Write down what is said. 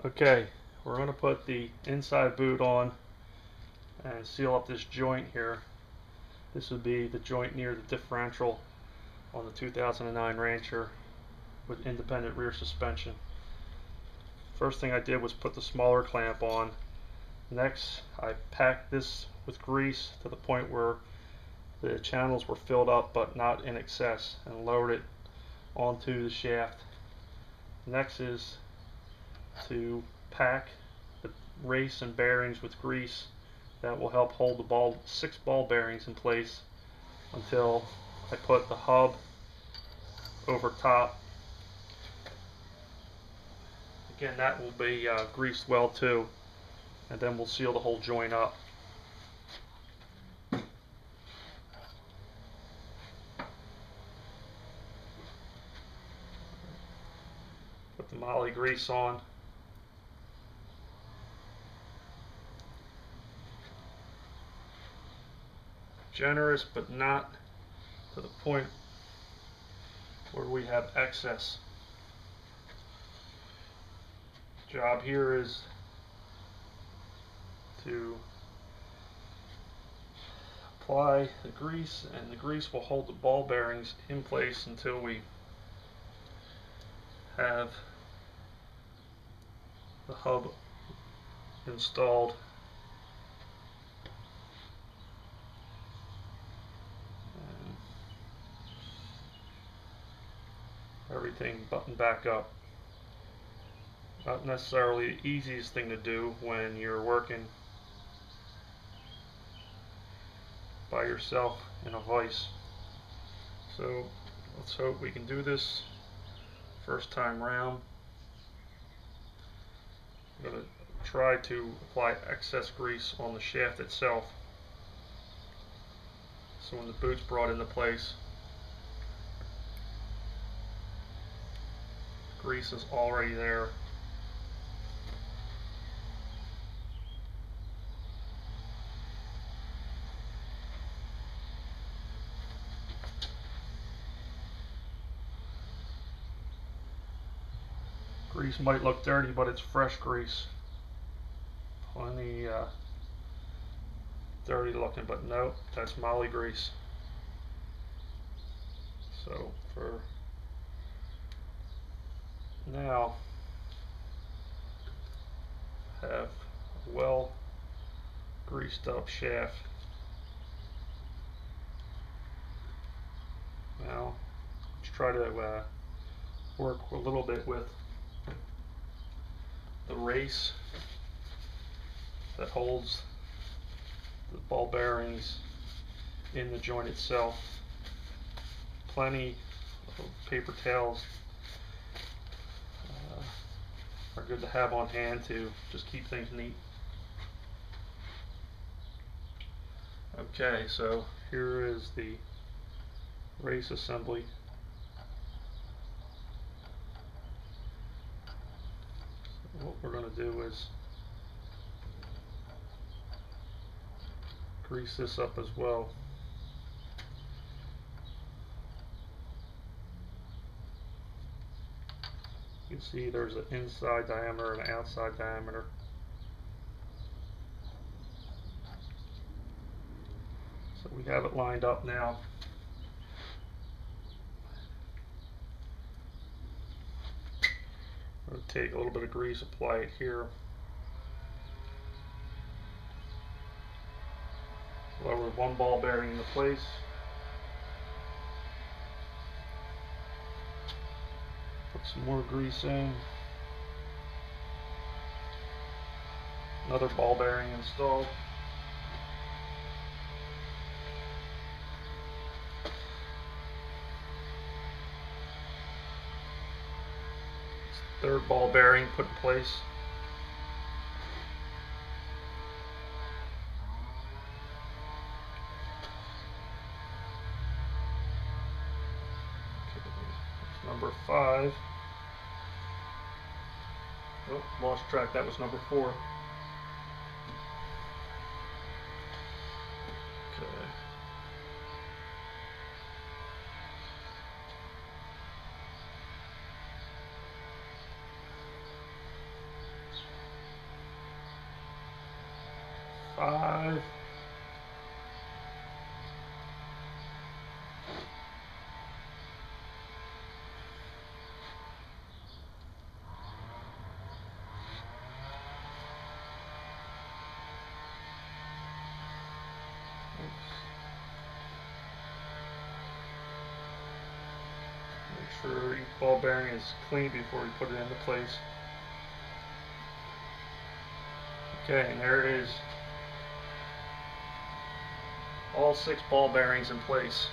Okay, we're going to put the inside boot on and seal up this joint here. This would be the joint near the differential on the 2009 Rancher with independent rear suspension. First thing I did was put the smaller clamp on. Next, I packed this with grease to the point where the channels were filled up but not in excess, and lowered it onto the shaft. Next is to pack the race and bearings with grease. That will help hold the 6 ball bearings in place until I put the hub over top. Again, that will be greased well too, and then we'll seal the whole joint up. Put the moly grease on. Generous, but not to the point where we have excess. Job here is to apply the grease, and the grease will hold the ball bearings in place until we have the hub installed. And everything buttoned back up. Not necessarily the easiest thing to do when you're working by yourself in a vise. So let's hope we can do this first time round. I'm going to try to apply excess grease on the shaft itself, so when the boot's brought into place, grease is already there. Grease might look dirty, but it's fresh grease. Plenty dirty looking, but no, that's moly grease. So for now, have a well greased up shaft. Now let's try to work a little bit with the race that holds the ball bearings in the joint itself. Plenty of paper towels are good to have on hand to just keep things neat. Okay, so here is the race assembly. So what we're going to do is grease this up as well. You can see there's an inside diameter and an outside diameter. So we have it lined up now. I'm going to take a little bit of grease, apply it here. Lower one ball bearing into place. Put some more grease in. Another ball bearing installed. Third ball bearing put in place. Number 5. Oh, lost track. That was number 4. Okay. 5. Make sure each ball bearing is clean before we put it into place. Okay, and there it is. All 6 ball bearings in place.